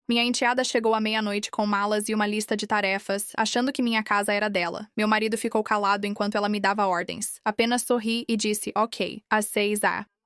Minha enteada chegou à meia-noite com malas e uma lista de tarefas, achando que minha casa era dela. Meu marido ficou calado enquanto ela me dava ordens. Apenas sorri e disse, ok, às 6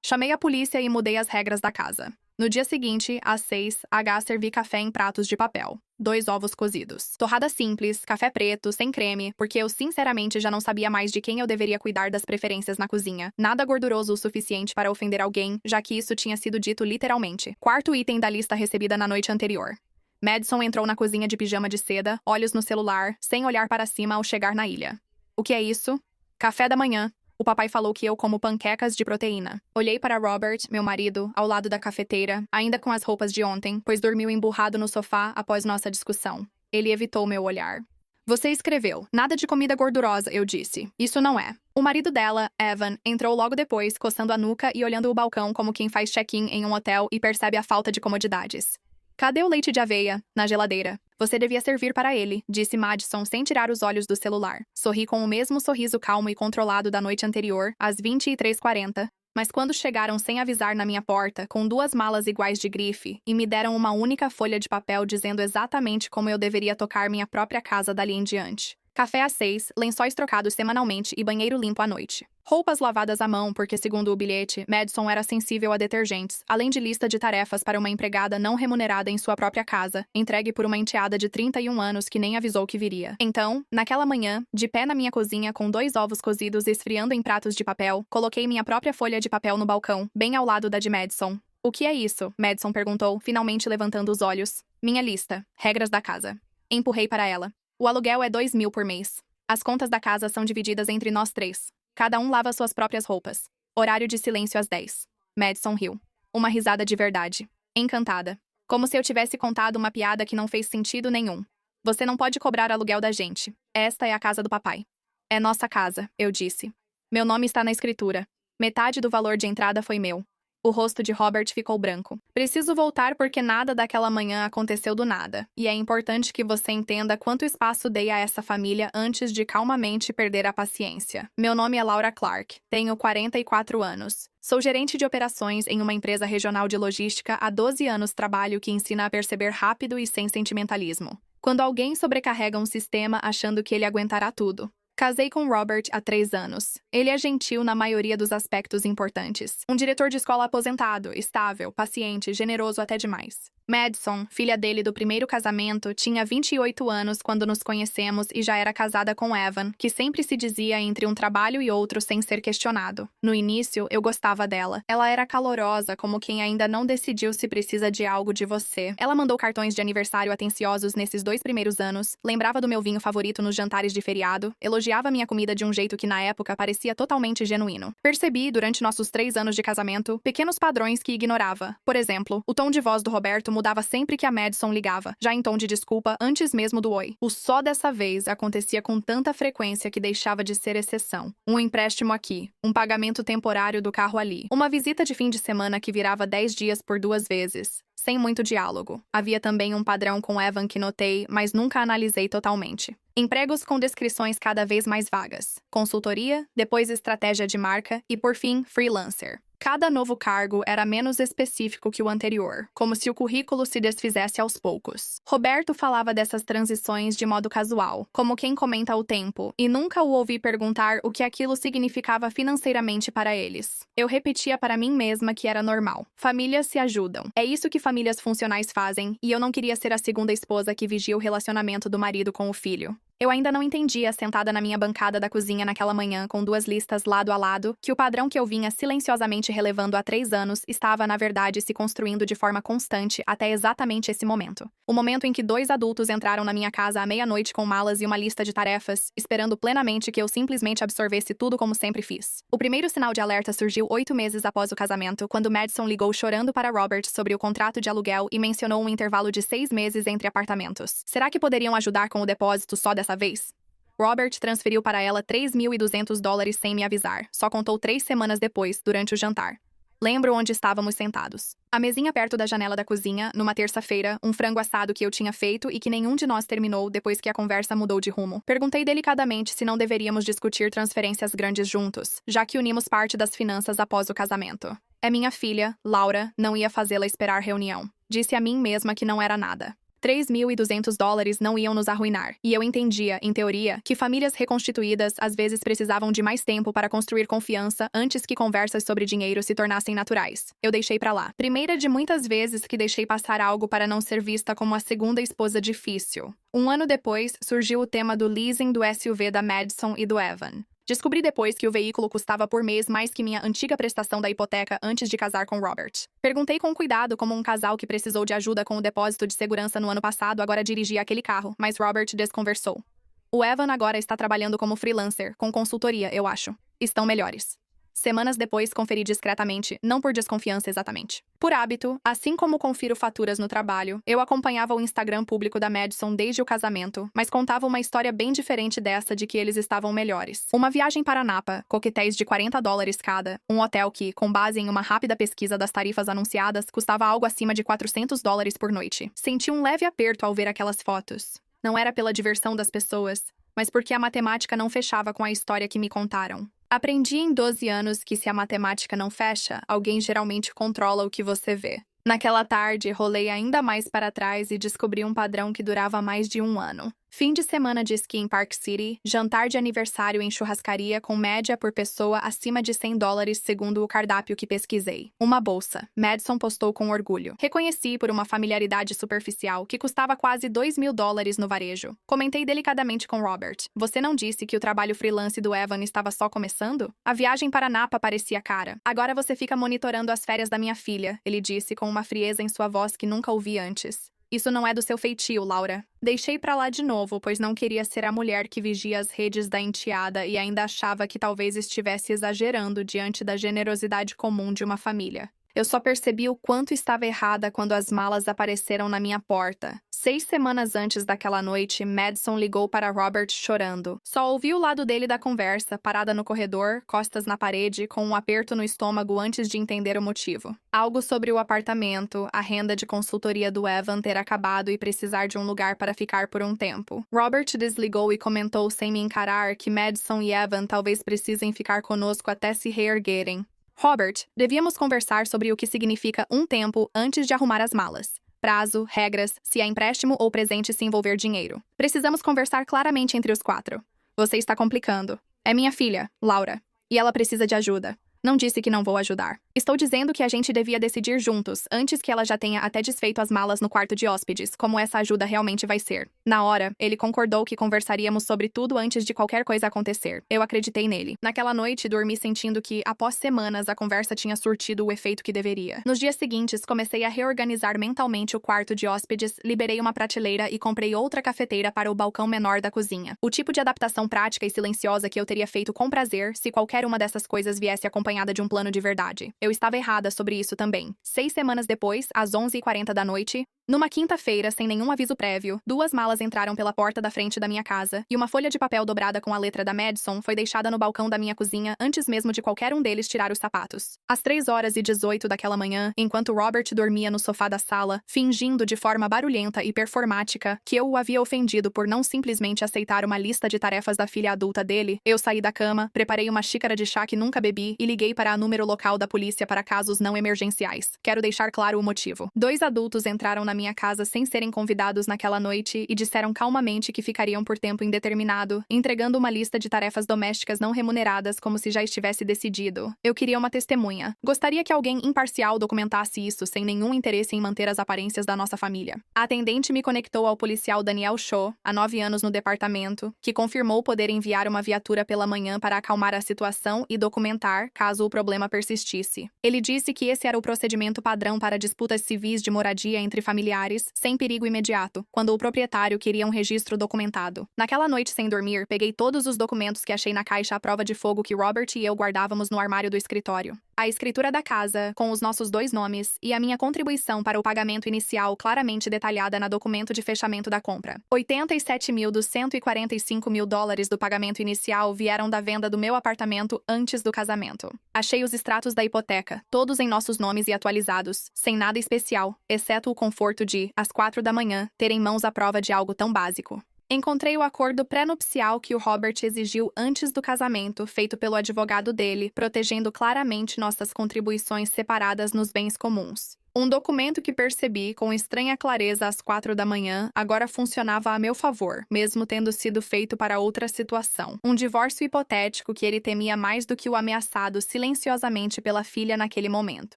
Chamei a polícia e mudei as regras da casa. No dia seguinte, às 6 servi café em pratos de papel. 2 ovos cozidos. Torrada simples, café preto, sem creme, porque eu sinceramente já não sabia mais de quem eu deveria cuidar das preferências na cozinha. Nada gorduroso o suficiente para ofender alguém, já que isso tinha sido dito literalmente. Quarto item da lista recebida na noite anterior. Madison entrou na cozinha de pijama de seda, olhos no celular, sem olhar para cima ao chegar na ilha. O que é isso? Café da manhã. O papai falou que eu como panquecas de proteína. Olhei para Robert, meu marido, ao lado da cafeteira, ainda com as roupas de ontem, pois dormiu emburrado no sofá após nossa discussão. Ele evitou meu olhar. Você escreveu, nada de comida gordurosa, eu disse. Isso não é. O marido dela, Evan, entrou logo depois, coçando a nuca e olhando o balcão como quem faz check-in em um hotel e percebe a falta de comodidades. Cadê o leite de aveia? Na geladeira. Você devia servir para ele, disse Madison sem tirar os olhos do celular. Sorri com o mesmo sorriso calmo e controlado da noite anterior, às 23h40, mas quando chegaram sem avisar na minha porta, com 2 malas iguais de grife, e me deram uma única folha de papel dizendo exatamente como eu deveria tocar minha própria casa dali em diante. Café às 6, lençóis trocados semanalmente e banheiro limpo à noite. Roupas lavadas à mão porque, segundo o bilhete, Madison era sensível a detergentes, além de lista de tarefas para uma empregada não remunerada em sua própria casa, entregue por uma enteada de 31 anos que nem avisou que viria. Então, naquela manhã, de pé na minha cozinha com 2 ovos cozidos esfriando em pratos de papel, coloquei minha própria folha de papel no balcão, bem ao lado da de Madison. O que é isso? Madison perguntou, finalmente levantando os olhos. Minha lista. Regras da casa. Empurrei para ela. O aluguel é 2.000 por mês. As contas da casa são divididas entre nós 3. Cada um lava suas próprias roupas. Horário de silêncio às 10. Madison riu. Uma risada de verdade. Encantada. Como se eu tivesse contado uma piada que não fez sentido nenhum. Você não pode cobrar aluguel da gente. Esta é a casa do papai. É nossa casa, eu disse. Meu nome está na escritura. Metade do valor de entrada foi meu. O rosto de Robert ficou branco. Preciso voltar porque nada daquela manhã aconteceu do nada. E é importante que você entenda quanto espaço dei a essa família antes de calmamente perder a paciência. Meu nome é Laura Clark. Tenho 44 anos. Sou gerente de operações em uma empresa regional de logística há 12 anos trabalho que ensina a perceber rápido e sem sentimentalismo. Quando alguém sobrecarrega um sistema achando que ele aguentará tudo. Casei com Robert há 3 anos. Ele é gentil na maioria dos aspectos importantes. Um diretor de escola aposentado, estável, paciente, generoso até demais. Madison, filha dele do primeiro casamento, tinha 28 anos quando nos conhecemos e já era casada com Evan, que sempre se dizia entre um trabalho e outro sem ser questionado. No início, eu gostava dela. Ela era calorosa, como quem ainda não decidiu se precisa de algo de você. Ela mandou cartões de aniversário atenciosos nesses 2 primeiros anos, lembrava do meu vinho favorito nos jantares de feriado, elogiava minha comida de um jeito que na época parecia totalmente genuíno. Percebi, durante nossos 3 anos de casamento, pequenos padrões que ignorava. Por exemplo, o tom de voz do Roberto mudava sempre que a Madison ligava, já em tom de desculpa antes mesmo do oi. O só dessa vez acontecia com tanta frequência que deixava de ser exceção. Um empréstimo aqui, um pagamento temporário do carro ali, uma visita de fim de semana que virava 10 dias por 2 vezes. Sem muito diálogo. Havia também um padrão com Evan que notei, mas nunca analisei totalmente. Empregos com descrições cada vez mais vagas. Consultoria, depois estratégia de marca e, por fim, freelancer. Cada novo cargo era menos específico que o anterior, como se o currículo se desfizesse aos poucos. Roberto falava dessas transições de modo casual, como quem comenta o tempo, e nunca o ouvi perguntar o que aquilo significava financeiramente para eles. Eu repetia para mim mesma que era normal. Famílias se ajudam. É isso que famílias funcionais fazem, e eu não queria ser a segunda esposa que vigia o relacionamento do marido com o filho. Eu ainda não entendia, sentada na minha bancada da cozinha naquela manhã, com 2 listas lado a lado, que o padrão que eu vinha silenciosamente relevando há 3 anos estava, na verdade, se construindo de forma constante até exatamente esse momento. O momento em que 2 adultos entraram na minha casa à meia-noite com malas e uma lista de tarefas, esperando plenamente que eu simplesmente absorvesse tudo como sempre fiz. O primeiro sinal de alerta surgiu 8 meses após o casamento, quando Madison ligou chorando para Robert sobre o contrato de aluguel e mencionou um intervalo de 6 meses entre apartamentos. Será que poderiam ajudar com o depósito só dessa vez? Robert transferiu para ela $3.200 sem me avisar. Só contou 3 semanas depois, durante o jantar. Lembro onde estávamos sentados. A mesinha perto da janela da cozinha, numa terça-feira, um frango assado que eu tinha feito e que nenhum de nós terminou depois que a conversa mudou de rumo. Perguntei delicadamente se não deveríamos discutir transferências grandes juntos, já que unimos parte das finanças após o casamento. É minha filha, Laura, não ia fazê-la esperar reunião. Disse a mim mesma que não era nada. $3.200 não iam nos arruinar. E eu entendia, em teoria, que famílias reconstituídas às vezes precisavam de mais tempo para construir confiança antes que conversas sobre dinheiro se tornassem naturais. Eu deixei pra lá. Primeira de muitas vezes que deixei passar algo para não ser vista como a segunda esposa difícil. Um ano depois, surgiu o tema do leasing do SUV da Madison e do Evan. Descobri depois que o veículo custava por mês mais que minha antiga prestação da hipoteca antes de casar com Robert. Perguntei com cuidado como um casal que precisou de ajuda com o depósito de segurança no ano passado agora dirigia aquele carro, mas Robert desconversou. O Evan agora está trabalhando como freelancer, com consultoria, eu acho. Estão melhores. Semanas depois, conferi discretamente, não por desconfiança exatamente. Por hábito, assim como confiro faturas no trabalho, eu acompanhava o Instagram público da Madison desde o casamento, mas contava uma história bem diferente dessa de que eles estavam melhores. Uma viagem para Napa, coquetéis de $40 cada, um hotel que, com base em uma rápida pesquisa das tarifas anunciadas, custava algo acima de $400 por noite. Senti um leve aperto ao ver aquelas fotos. Não era pela diversão das pessoas, mas porque a matemática não fechava com a história que me contaram. Aprendi em 12 anos que se a matemática não fecha, alguém geralmente controla o que você vê. Naquela tarde, rolei ainda mais para trás e descobri um padrão que durava mais de um ano. Fim de semana de esqui em Park City, jantar de aniversário em churrascaria com média por pessoa acima de $100 segundo o cardápio que pesquisei. Uma bolsa. Madison postou com orgulho. Reconheci por uma familiaridade superficial que custava quase $2.000 no varejo. Comentei delicadamente com Robert. Você não disse que o trabalho freelance do Evan estava só começando? A viagem para Napa parecia cara. Agora você fica monitorando as férias da minha filha, ele disse com uma frieza em sua voz que nunca ouvi antes. Isso não é do seu feitio, Laura. Deixei pra lá de novo, pois não queria ser a mulher que vigia as redes da enteada e ainda achava que talvez estivesse exagerando diante da generosidade comum de uma família. Eu só percebi o quanto estava errada quando as malas apareceram na minha porta. 6 semanas antes daquela noite, Madison ligou para Robert chorando. Só ouvi o lado dele da conversa, parada no corredor, costas na parede, com um aperto no estômago antes de entender o motivo. Algo sobre o apartamento, a renda de consultoria do Evan ter acabado e precisar de um lugar para ficar por um tempo. Robert desligou e comentou sem me encarar que Madison e Evan talvez precisem ficar conosco até se reerguerem. Robert, devíamos conversar sobre o que significa um tempo antes de arrumar as malas. Prazo, regras, se é empréstimo ou presente se envolver dinheiro. Precisamos conversar claramente entre os 4. Você está complicando. É minha filha, Laura, e ela precisa de ajuda. Não disse que não vou ajudar. Estou dizendo que a gente devia decidir juntos, antes que ela já tenha até desfeito as malas no quarto de hóspedes, como essa ajuda realmente vai ser. Na hora, ele concordou que conversaríamos sobre tudo antes de qualquer coisa acontecer. Eu acreditei nele. Naquela noite, dormi sentindo que, após semanas, a conversa tinha surtido o efeito que deveria. Nos dias seguintes, comecei a reorganizar mentalmente o quarto de hóspedes, liberei uma prateleira e comprei outra cafeteira para o balcão menor da cozinha. O tipo de adaptação prática e silenciosa que eu teria feito com prazer se qualquer uma dessas coisas viesse acompanhada de um plano de verdade. Eu estava errada sobre isso também. 6 semanas depois, às 11h40 da noite, numa quinta-feira, sem nenhum aviso prévio, 2 malas entraram pela porta da frente da minha casa e uma folha de papel dobrada com a letra da Madison foi deixada no balcão da minha cozinha antes mesmo de qualquer um deles tirar os sapatos. Às 3h18 daquela manhã, enquanto Robert dormia no sofá da sala, fingindo de forma barulhenta e performática que eu o havia ofendido por não simplesmente aceitar uma lista de tarefas da filha adulta dele, eu saí da cama, preparei uma xícara de chá que nunca bebi e liguei para a número local da polícia para casos não emergenciais. Quero deixar claro o motivo. 2 adultos entraram na minha casa sem serem convidados naquela noite e disseram calmamente que ficariam por tempo indeterminado, entregando uma lista de tarefas domésticas não remuneradas como se já estivesse decidido. Eu queria uma testemunha. Gostaria que alguém imparcial documentasse isso sem nenhum interesse em manter as aparências da nossa família. A atendente me conectou ao policial Daniel Shaw, há 9 anos no departamento, que confirmou poder enviar uma viatura pela manhã para acalmar a situação e documentar, caso o problema persistisse. Ele disse que esse era o procedimento padrão para disputas civis de moradia entre familiares, sem perigo imediato, quando o proprietário queria um registro documentado. Naquela noite sem dormir, peguei todos os documentos que achei na caixa à prova de fogo que Robert e eu guardávamos no armário do escritório. A escritura da casa, com os nossos 2 nomes, e a minha contribuição para o pagamento inicial claramente detalhada na documento de fechamento da compra. 87 dos $145.000 do pagamento inicial vieram da venda do meu apartamento antes do casamento. Achei os extratos da hipoteca, todos em nossos nomes e atualizados, sem nada especial, exceto o conforto de, às 4 da manhã, ter em mãos a prova de algo tão básico. Encontrei o acordo pré-nupcial que o Robert exigiu antes do casamento, feito pelo advogado dele, protegendo claramente nossas contribuições separadas nos bens comuns. Um documento que percebi com estranha clareza às 4 da manhã agora funcionava a meu favor, mesmo tendo sido feito para outra situação. Um divórcio hipotético que ele temia mais do que o ameaçado silenciosamente pela filha naquele momento.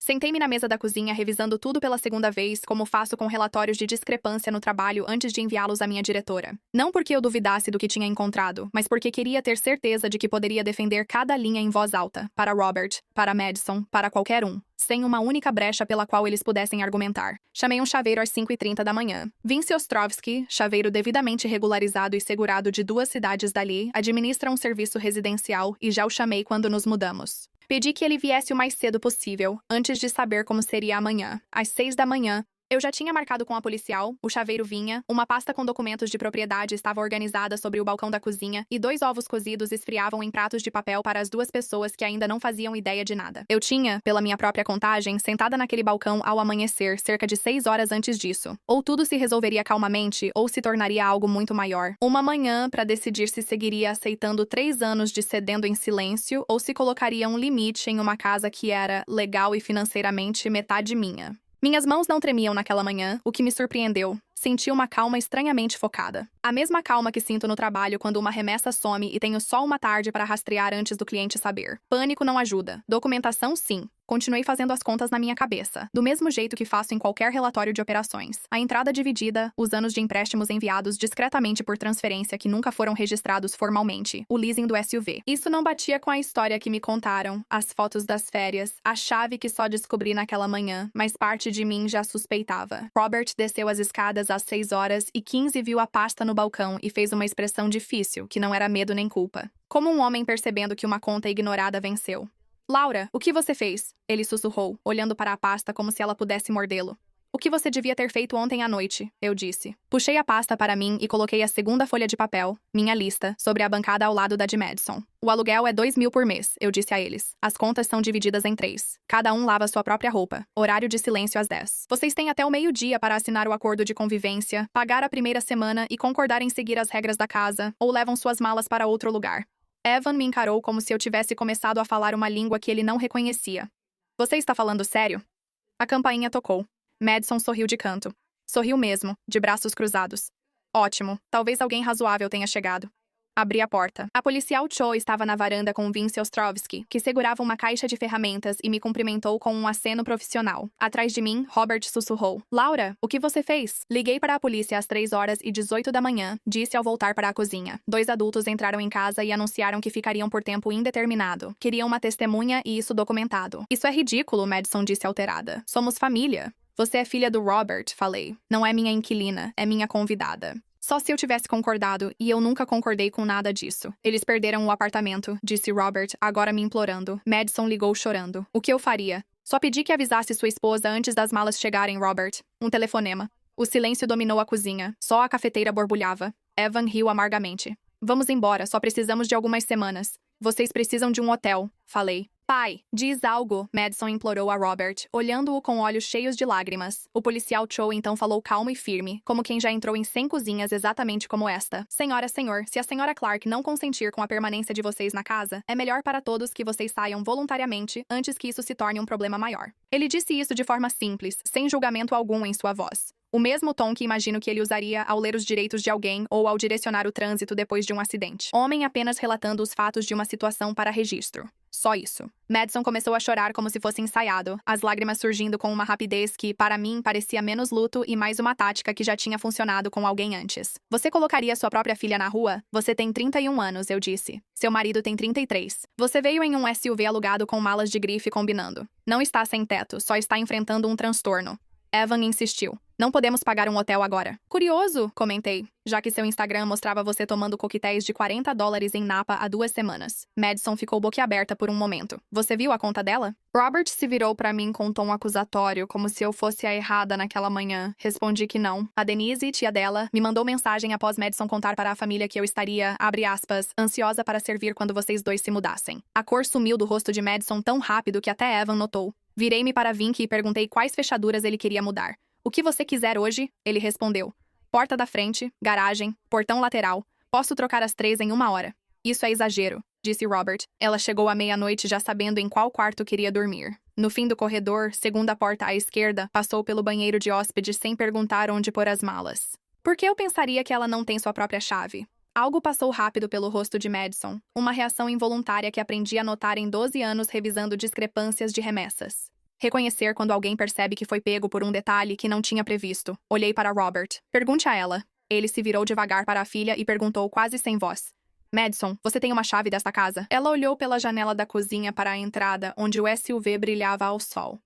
Sentei-me na mesa da cozinha revisando tudo pela segunda vez, como faço com relatórios de discrepância no trabalho antes de enviá-los à minha diretora. Não porque eu duvidasse do que tinha encontrado, mas porque queria ter certeza de que poderia defender cada linha em voz alta, para Robert, para Madison, para qualquer um, sem uma única brecha pela qual eles pudessem argumentar. Chamei um chaveiro às 5h30 da manhã. Vince Ostrovsky, chaveiro devidamente regularizado e segurado de 2 cidades dali, administra um serviço residencial e já o chamei quando nos mudamos. Pedi que ele viesse o mais cedo possível, antes de saber como seria amanhã. Às 6 da manhã, eu já tinha marcado com a policial, o chaveiro vinha, uma pasta com documentos de propriedade estava organizada sobre o balcão da cozinha e 2 ovos cozidos esfriavam em pratos de papel para as 2 pessoas que ainda não faziam ideia de nada. Eu tinha, pela minha própria contagem, sentada naquele balcão ao amanhecer, cerca de 6 horas antes disso. Ou tudo se resolveria calmamente, ou se tornaria algo muito maior. Uma manhã para decidir se seguiria aceitando 3 anos de cedendo em silêncio ou se colocaria um limite em uma casa que era, legal e financeiramente, metade minha. Minhas mãos não tremiam naquela manhã, o que me surpreendeu. Senti uma calma estranhamente focada. A mesma calma que sinto no trabalho quando uma remessa some e tenho só uma tarde para rastrear antes do cliente saber. Pânico não ajuda. Documentação, sim. Continuei fazendo as contas na minha cabeça, do mesmo jeito que faço em qualquer relatório de operações. A entrada dividida, os anos de empréstimos enviados discretamente por transferência que nunca foram registrados formalmente, o leasing do SUV. Isso não batia com a história que me contaram, as fotos das férias, a chave que só descobri naquela manhã, mas parte de mim já suspeitava. Robert desceu as escadas às 6h15 viu a pasta no balcão e fez uma expressão difícil, que não era medo nem culpa. Como um homem percebendo que uma conta ignorada venceu. Laura, o que você fez? Ele sussurrou, olhando para a pasta como se ela pudesse mordê-lo. O que você devia ter feito ontem à noite, eu disse. Puxei a pasta para mim e coloquei a segunda folha de papel, minha lista, sobre a bancada ao lado da de Madison. O aluguel é 2.000 por mês, eu disse a eles. As contas são divididas em 3. Cada um lava sua própria roupa. Horário de silêncio às 10. Vocês têm até o meio-dia para assinar o acordo de convivência, pagar a primeira semana e concordar em seguir as regras da casa, ou levam suas malas para outro lugar. Evan me encarou como se eu tivesse começado a falar uma língua que ele não reconhecia. Você está falando sério? A campainha tocou. Madison sorriu de canto. Sorriu mesmo, de braços cruzados. Ótimo, talvez alguém razoável tenha chegado. Abri a porta. A policial Cho estava na varanda com Vince Ostrovsky, que segurava uma caixa de ferramentas e me cumprimentou com um aceno profissional. Atrás de mim, Robert sussurrou. Laura, o que você fez? Liguei para a polícia às 3h18 da manhã, disse ao voltar para a cozinha. 2 adultos entraram em casa e anunciaram que ficariam por tempo indeterminado. Queriam uma testemunha e isso documentado. Isso é ridículo, Madison disse alterada. Somos família. Você é filha do Robert, falei. Não é minha inquilina, é minha convidada. Só se eu tivesse concordado, e eu nunca concordei com nada disso. Eles perderam o apartamento, disse Robert, agora me implorando. Madison ligou chorando. O que eu faria? Só pedi que avisasse sua esposa antes das malas chegarem, Robert. Um telefonema. O silêncio dominou a cozinha. Só a cafeteira borbulhava. Evan riu amargamente. Vamos embora, só precisamos de algumas semanas. Vocês precisam de um hotel, falei. Pai, diz algo, Madison implorou a Robert, olhando-o com olhos cheios de lágrimas. O policial Cho então falou calmo e firme, como quem já entrou em 100 cozinhas exatamente como esta. Senhora, senhor, se a senhora Clark não consentir com a permanência de vocês na casa, é melhor para todos que vocês saiam voluntariamente antes que isso se torne um problema maior. Ele disse isso de forma simples, sem julgamento algum em sua voz. O mesmo tom que imagino que ele usaria ao ler os direitos de alguém ou ao direcionar o trânsito depois de um acidente. Homem apenas relatando os fatos de uma situação para registro. Só isso. Madison começou a chorar como se fosse ensaiado, as lágrimas surgindo com uma rapidez que, para mim, parecia menos luto e mais uma tática que já tinha funcionado com alguém antes. Você colocaria sua própria filha na rua? Você tem 31 anos, eu disse. Seu marido tem 33. Você veio em um SUV alugado com malas de grife combinando. Não está sem teto, só está enfrentando um transtorno. Evan insistiu. Não podemos pagar um hotel agora. Curioso, comentei, já que seu Instagram mostrava você tomando coquetéis de $40 em Napa há 2 semanas. Madison ficou boquiaberta por um momento. Você viu a conta dela? Robert se virou para mim com um tom acusatório, como se eu fosse a errada naquela manhã. Respondi que não. A Denise, tia dela, me mandou mensagem após Madison contar para a família que eu estaria, abre aspas, ansiosa para servir quando vocês dois se mudassem. A cor sumiu do rosto de Madison tão rápido que até Evan notou. Virei-me para Vinky e perguntei quais fechaduras ele queria mudar. O que você quiser hoje? Ele respondeu. Porta da frente, garagem, portão lateral. Posso trocar as 3 em 1 hora. Isso é exagero, disse Robert. Ela chegou à meia-noite já sabendo em qual quarto queria dormir. No fim do corredor, segunda porta à esquerda, passou pelo banheiro de hóspedes sem perguntar onde pôr as malas. Por que eu pensaria que ela não tem sua própria chave? Algo passou rápido pelo rosto de Madison, uma reação involuntária que aprendi a notar em 12 anos revisando discrepâncias de remessas. Reconhecer quando alguém percebe que foi pego por um detalhe que não tinha previsto. Olhei para Robert. Pergunte a ela. Ele se virou devagar para a filha e perguntou quase sem voz. Madison, você tem uma chave desta casa? Ela olhou pela janela da cozinha para a entrada, onde o SUV brilhava ao sol.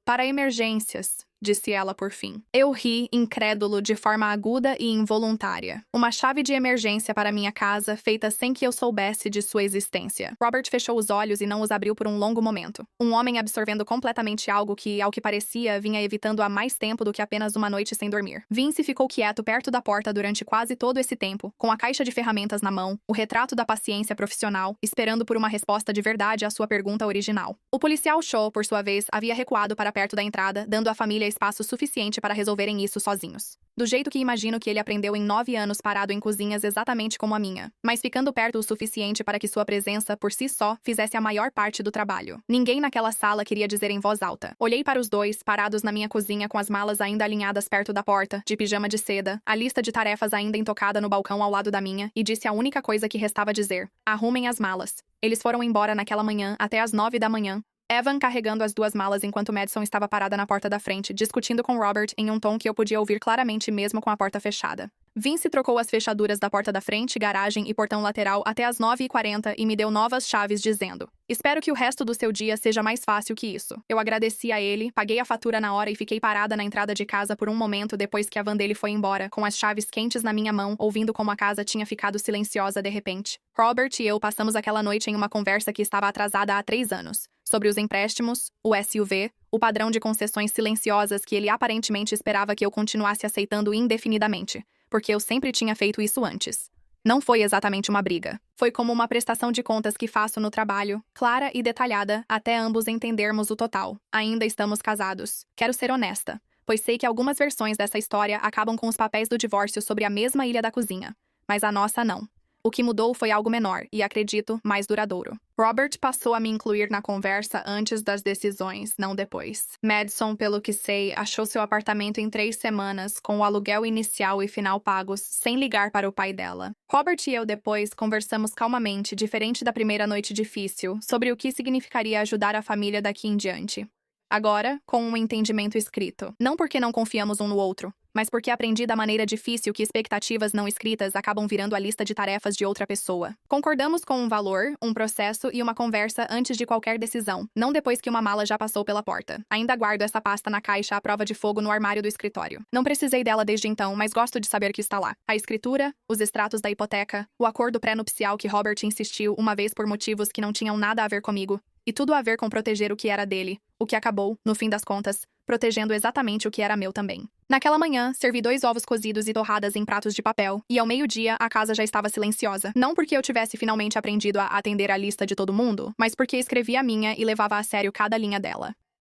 Para emergências, disse ela por fim. Eu ri, incrédulo, de forma aguda e involuntária. Uma chave de emergência para minha casa, feita sem que eu soubesse de sua existência. Robert fechou os olhos e não os abriu por um longo momento. Um homem absorvendo completamente algo que, ao que parecia, vinha evitando há mais tempo do que apenas uma noite sem dormir. Vince ficou quieto perto da porta durante quase todo esse tempo, com a caixa de ferramentas na mão, o retrato da paciência profissional, esperando por uma resposta de verdade à sua pergunta original. O policial Shaw, por sua vez, havia recuado para perto da entrada, dando à família espaço suficiente para resolverem isso sozinhos. Do jeito que imagino que ele aprendeu em 9 anos parado em cozinhas exatamente como a minha, mas ficando perto o suficiente para que sua presença, por si só, fizesse a maior parte do trabalho. Ninguém naquela sala queria dizer em voz alta. Olhei para os dois, parados na minha cozinha com as malas ainda alinhadas perto da porta, de pijama de seda, a lista de tarefas ainda intocada no balcão ao lado da minha, e disse a única coisa que restava dizer. Arrumem as malas. Eles foram embora naquela manhã, até às 9 da manhã. Evan carregando as 2 malas enquanto Madison estava parada na porta da frente, discutindo com Robert em um tom que eu podia ouvir claramente mesmo com a porta fechada. Vince trocou as fechaduras da porta da frente, garagem e portão lateral até às 9h40 e me deu novas chaves dizendo: espero que o resto do seu dia seja mais fácil que isso. Eu agradeci a ele, paguei a fatura na hora e fiquei parada na entrada de casa por um momento depois que a van dele foi embora, com as chaves quentes na minha mão, ouvindo como a casa tinha ficado silenciosa de repente. Robert e eu passamos aquela noite em uma conversa que estava atrasada há 3 anos. Sobre os empréstimos, o SUV, o padrão de concessões silenciosas que ele aparentemente esperava que eu continuasse aceitando indefinidamente, porque eu sempre tinha feito isso antes. Não foi exatamente uma briga. Foi como uma prestação de contas que faço no trabalho, clara e detalhada, até ambos entendermos o total. Ainda estamos casados. Quero ser honesta, pois sei que algumas versões dessa história acabam com os papéis do divórcio sobre a mesma ilha da cozinha. Mas a nossa não. O que mudou foi algo menor e, acredito, mais duradouro. Robert passou a me incluir na conversa antes das decisões, não depois. Madison, pelo que sei, achou seu apartamento em 3 semanas, com o aluguel inicial e final pagos, sem ligar para o pai dela. Robert e eu depois conversamos calmamente, diferente da primeira noite difícil, sobre o que significaria ajudar a família daqui em diante. Agora, com um entendimento escrito. Não porque não confiamos um no outro, mas porque aprendi da maneira difícil que expectativas não escritas acabam virando a lista de tarefas de outra pessoa. Concordamos com um valor, um processo e uma conversa antes de qualquer decisão, não depois que uma mala já passou pela porta. Ainda guardo essa pasta na caixa à prova de fogo no armário do escritório. Não precisei dela desde então, mas gosto de saber que está lá. A escritura, os extratos da hipoteca, o acordo pré-nupcial que Robert insistiu uma vez por motivos que não tinham nada a ver comigo, e tudo a ver com proteger o que era dele, o que acabou, no fim das contas, protegendo exatamente o que era meu também. Naquela manhã, servi 2 ovos cozidos e torradas em pratos de papel, e ao meio-dia a casa já estava silenciosa. Não porque eu tivesse finalmente aprendido a atender a lista de todo mundo, mas porque escrevi a minha e levava a sério cada linha dela.